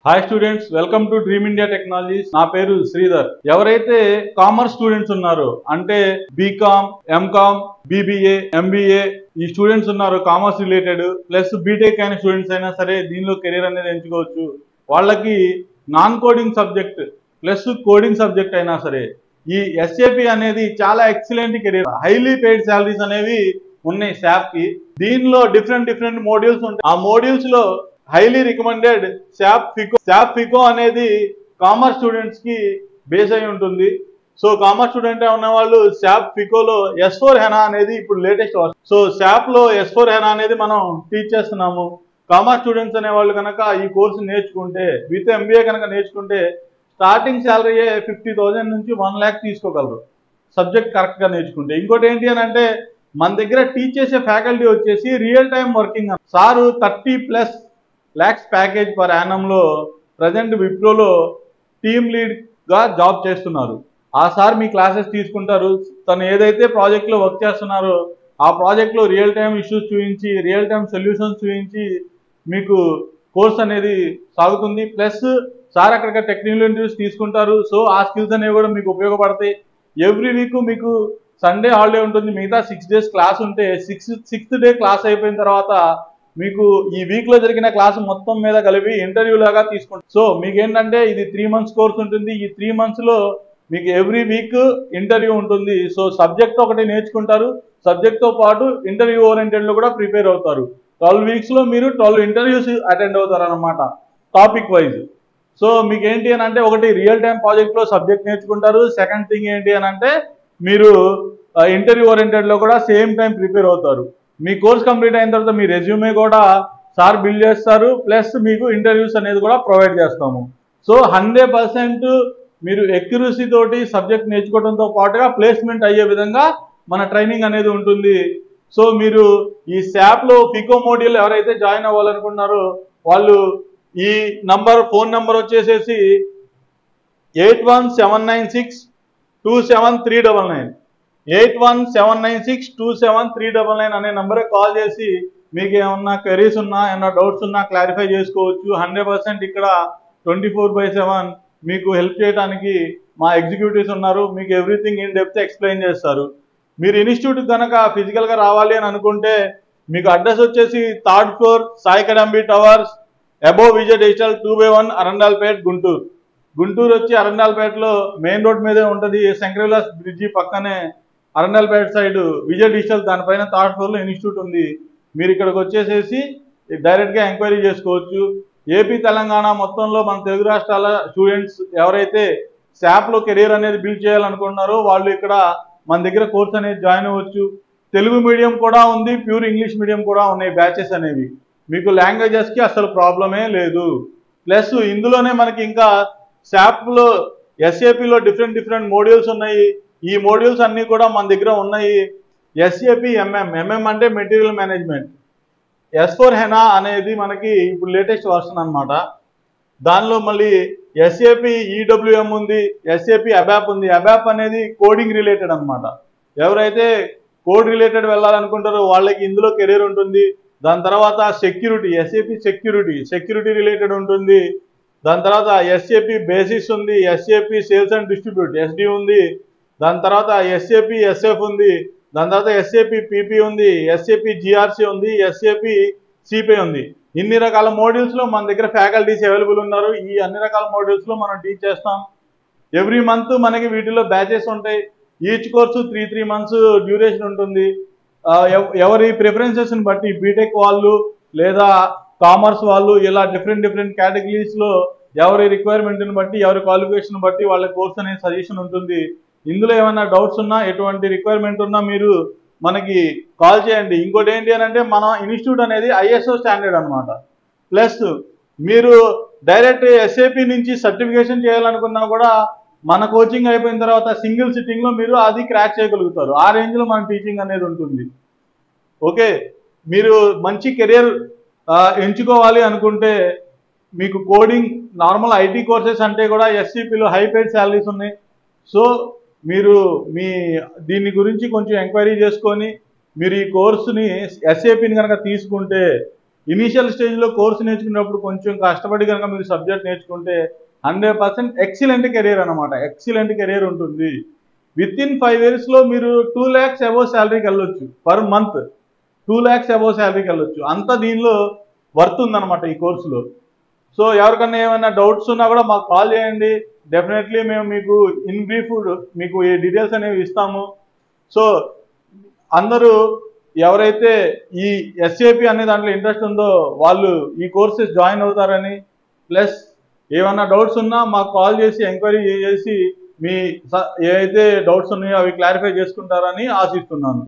Hi students, welcome to dream India technologies. నా పేరు శ్రీధర్. ఎవరైతే కామర్స్ స్టూడెంట్స్ ఉన్నారో అంటే బీకామ్, ఎంకామ్, బీబీఏ, ఎంబీఏ ఈ స్టూడెంట్స్ ఉన్నారు కామర్స్ రిలేటెడ్, ప్లస్ బీటెక్ అయిన స్టూడెంట్స్ అయినా సరే దీనిలో కెరీర్ అనేది ఎంచుకోవచ్చు. వాళ్ళకి non coding subject plus coding subject అయినా సరే ఈ ఎస్ఏపి అనేది చాలా excellent career. Highly paid salaries అనేవి ఉన్నాయి శాప్ కి. దీనిలో డిఫరెంట్ మోడ్యూల్స్ ఉంటాయి. ఆ మోడ్యూల్స్ లో హైలీ రికమెండెడ్ శాప్ ఫికో అనేది కామర్స్ స్టూడెంట్స్ కి బేస్ అయి ఉంటుంది. సో కామర్స్ స్టూడెంట్ ఉన్న వాళ్ళు శాప్ ఫికోలో S4 హెనా అనేది ఇప్పుడు లేటెస్ట్. సో శాప్ లో S4 హెనా అనేది మనం టీచ్ చేస్తున్నాము. కామర్స్ స్టూడెంట్స్ అనే వాళ్ళు కనుక ఈ కోర్సు నేర్చుకుంటే, విత్ MBA కనుక నేర్చుకుంటే స్టార్టింగ్ శాలరీ 50,000 నుంచి 1 lakh తీసుకోగలరు సబ్జెక్ట్ కరెక్ట్ గా నేర్చుకుంటే. ఇంకోటి ఏంటి అని అంటే మన దగ్గర టీచ్ చేసే ఫ్యాకల్టీ వచ్చేసి real time working. Sir 30+ lakhs package per యానంలో ప్రజెంట్ విప్రోలో టీమ్ లీడ్ గా జాబ్ చేస్తున్నారు. ఆ సార్ మీ క్లాసెస్ తీసుకుంటారు. తను ఏదైతే ప్రాజెక్ట్ లో వర్క్ చేస్తున్నారో ఆ ప్రాజెక్ట్ లో రియల్ టైం ఇష్యూస్ చూపించి, రియల్ టైం సొల్యూషన్స్ చూపించి మీకు కోర్స్ అనేది సాగుతుంది. ప్లస్ సార్ అక్కడ టెక్నికల్ ఇంటర్వ్యూస్ తీసుకుంటారు. సో ఆ స్కిల్స్ అనేవి కూడా మీకు ఉపయోగపడతాయి. ఎవ్రీ వీక్ మీకు సండే హాలిడే ఉంటుంది. మిగతా 6 days క్లాస్ ఉంటే సిక్స్త్ డే క్లాస్ అయిపోయిన తర్వాత మీకు ఈ వీక్ లో జరిగిన క్లాస్ మొత్తం మీద కలిపి ఇంటర్వ్యూ లాగా తీసుకుంటారు. సో మీకు ఏంటంటే ఇది 3 months కోర్స్ ఉంటుంది. ఈ 3 months లో మీకు ఎవ్రీ వీక్ ఇంటర్వ్యూ ఉంటుంది. సో సబ్జెక్ట్ ఒకటి నేర్చుకుంటారు, సబ్జెక్ట్ తో పాటు ఇంటర్వ్యూ ఓరియంటెడ్ లో కూడా ప్రిపేర్ అవుతారు. 12 weeks లో మీరు 12 interviews అటెండ్ అవుతారు అన్నమాట, టాపిక్ వైజ్. సో మీకు ఏంటి అని అంటే ఒకటి రియల్ టైం ప్రాజెక్ట్ లో సబ్జెక్ట్ నేర్చుకుంటారు. సెకండ్ థింగ్ ఏంటి అని అంటే మీరు ఇంటర్వ్యూ ఓరియంటెడ్ లో కూడా సేమ్ టైం ప్రిపేర్ అవుతారు. మీ కోర్స్ కంప్లీట్ అయిన తర్వాత మీ రెజ్యూమే కూడా సార్ బిల్డ్ చేస్తారు. ప్లస్ మీకు ఇంటర్వ్యూస్ అనేది కూడా ప్రొవైడ్ చేస్తాము. సో 100% మీరు ఎక్యురసీ తోటి సబ్జెక్ట్ నేర్చుకోవడంతో పాటుగా ప్లేస్మెంట్ అయ్యే విధంగా మన ట్రైనింగ్ అనేది ఉంటుంది. సో మీరు ఈ శాప్ లో ఫికో మోడ్యూల్ ఎవరైతే జాయిన్ అవ్వాలనుకున్నారో వాళ్ళు ఈ ఫోన్ నంబర్ వచ్చేసేసి 8179627399 8179627399 అనే నంబర్ కాల్ చేసి మీకు ఏమన్నా క్వెరీస్ ఉన్నా, ఏమన్నా డౌట్స్ ఉన్నా క్లారిఫై చేసుకోవచ్చు. 100% ఇక్కడ 24/7 మీకు హెల్ప్ చేయడానికి మా ఎగ్జిక్యూటివ్స్ ఉన్నారు. మీకు ఎవ్రీథింగ్ ఇన్ డెప్త్ ఎక్స్ప్లెయిన్ చేస్తారు. మీరు ఇన్స్టిట్యూట్ కనుక ఫిజికల్ గా రావాలి అని అనుకుంటే మీకు అడ్రస్ వచ్చేసి 3rd floor Sai Kadambi towers, above Vijay digital 2/1 Arundelpet Guntur వచ్చి అరండాల్పేటలో మెయిన్ రోడ్ మీదే ఉంటుంది. శంకరవిలాస్ బ్రిడ్జి పక్కనే అరండాల్పేట సైడ్ విజయ్ డిజిటల్ దానిపైన 3rd floor లో ఇన్స్టిట్యూట్ ఉంది. మీరు ఇక్కడికి వచ్చేసేసి డైరెక్ట్ గా ఎంక్వైరీ చేసుకోవచ్చు. ఏపీ తెలంగాణ మొత్తంలో మన తెలుగు రాష్ట్రాల స్టూడెంట్స్ ఎవరైతే శాప్ లో కెరీర్ అనేది బిల్డ్ చేయాలనుకుంటున్నారో వాళ్ళు ఇక్కడ మన దగ్గర కోర్స్ అనేది జాయిన్ అవ్వచ్చు. తెలుగు మీడియం కూడా ఉంది, ప్యూర్ ఇంగ్లీష్ మీడియం కూడా ఉన్నాయి బ్యాచెస్ అనేవి. మీకు లాంగ్వేజెస్ కి అసలు ప్రాబ్లమే లేదు. ప్లస్ ఇందులోనే మనకి ఇంకా శాప్ లో ఎస్ఏపిలో డిఫరెంట్ మోడ్యూల్స్ ఉన్నాయి. ఈ మోడ్యూల్స్ అన్ని కూడా మన దగ్గర ఉన్నాయి. ఎస్ఏపి ఎంఎం అంటే మెటీరియల్ మేనేజ్మెంట్. S4 హెనా అనేది మనకి ఇప్పుడు లేటెస్ట్ వర్షన్ అన్నమాట. దానిలో మళ్ళీ ఎస్ఏపి ఈడబ్ల్యూఎం ఉంది, ఎస్ఏపి అబాప్ ఉంది. అబాప్ అనేది కోడింగ్ రిలేటెడ్ అన్నమాట. ఎవరైతే కోడ్ రిలేటెడ్ వెళ్ళాలనుకుంటారో వాళ్ళకి ఇందులో కెరీర్ ఉంటుంది. దాని తర్వాత సెక్యూరిటీ, ఎస్ఏపి సెక్యూరిటీ రిలేటెడ్ ఉంటుంది. దాని తర్వాత ఎస్ఏపి బేసిస్ ఉంది, SAP sales and distribute SD ఉంది. దాని తర్వాత ఎస్ఏపి SF ఉంది. దాని తర్వాత ఎస్ఏపి PP ఉంది, ఎస్ఏపి GRC ఉంది, ఎస్ఏపి సిపిఐ ఉంది. ఇన్ని రకాల మోడ్యూల్స్ లో మన దగ్గర ఫ్యాకల్టీస్ అవైలబుల్ ఉన్నారు. ఈ అన్ని రకాల మోడ్యూల్స్ లో మనం టీచ్ చేస్తాం. ఎవ్రీ మంత్ మనకి వీటిలో బ్యాచెస్ ఉంటాయి. ఈచ్ కోర్సు 3 months డ్యూరేషన్ ఉంటుంది. ఎవరి ప్రిఫరెన్సెస్ ని బట్టి బీటెక్ వాళ్ళు లేదా కామర్స్ వాళ్ళు ఇలా డిఫరెంట్ కేటగిరీస్ లో ఎవరి రిక్వైర్మెంట్ ని బట్టి, ఎవరి క్వాలిఫికేషన్ బట్టి వాళ్ళ కోర్స్ అనేది సజెషన్ ఉంటుంది. ఇందులో ఏమైనా డౌట్స్ ఉన్నా, ఎటువంటి రిక్వైర్మెంట్ ఉన్నా మీరు మనకి కాల్ చేయండి. ఇంకోటి ఏంటి అని అంటే మన ఇన్స్టిట్యూట్ అనేది ISO స్టాండర్డ్ అనమాట. ప్లస్ మీరు డైరెక్ట్ SAP నుంచి సర్టిఫికేషన్ చేయాలనుకున్నా కూడా మన కోచింగ్ అయిపోయిన తర్వాత సింగిల్ సిట్టింగ్ లో మీరు అది క్రాక్ చేయగలుగుతారు. ఆ రేంజ్ లో మన టీచింగ్ అనేది ఉంటుంది. ఓకే, మీరు మంచి కెరియర్ ఎంచుకోవాలి అనుకుంటే మీకు కోడింగ్, నార్మల్ IT కోర్సెస్ అంటే కూడా SCPలో హై పెయిడ్ శాలరీస్ ఉన్నాయి. సో మీరు దీని గురించి కొంచెం ఎంక్వైరీ చేసుకొని మీరు ఈ కోర్సుని SAPని కనుక తీసుకుంటే ఇనీషియల్ స్టేజ్లో కోర్స్ నేర్చుకున్నప్పుడు కొంచెం కష్టపడి కనుక మీరు సబ్జెక్ట్ నేర్చుకుంటే 100% ఎక్సలెంట్ కెరీర్ అనమాట. ఎక్సలెంట్ కెరీర్ ఉంటుంది. విత్ ఇన్ 5 yearsలో మీరు 2 lakhs అబోవ్ శాలరీకి వెళ్ళొచ్చు. పర్ మంత్ 2 lakhs అబోవ్ శాలరీకి వెళ్ళొచ్చు. అంత దీనిలో వర్త్ ఉందన్నమాట ఈ కోర్సులో. సో ఎవరికన్నా ఏమైనా డౌట్స్ ఉన్నా కూడా మాకు కాల్ చేయండి. డెఫినెట్లీ మేము మీకు ఇన్ బ్రీఫ్ మీకు ఈ డీటెయిల్స్ అనేవి ఇస్తాము. సో అందరూ ఎవరైతే ఈ ఎస్ఏపి అనే దాంట్లో ఇంట్రెస్ట్ ఉందో వాళ్ళు ఈ కోర్సెస్ జాయిన్ అవుతారని, ప్లస్ ఏమన్నా డౌట్స్ ఉన్నా మాకు కాల్ చేసి ఎంక్వైరీ చేసి మీ ఏవైతే డౌట్స్ ఉన్నాయో అవి క్లారిఫై చేసుకుంటారని ఆశిస్తున్నాను.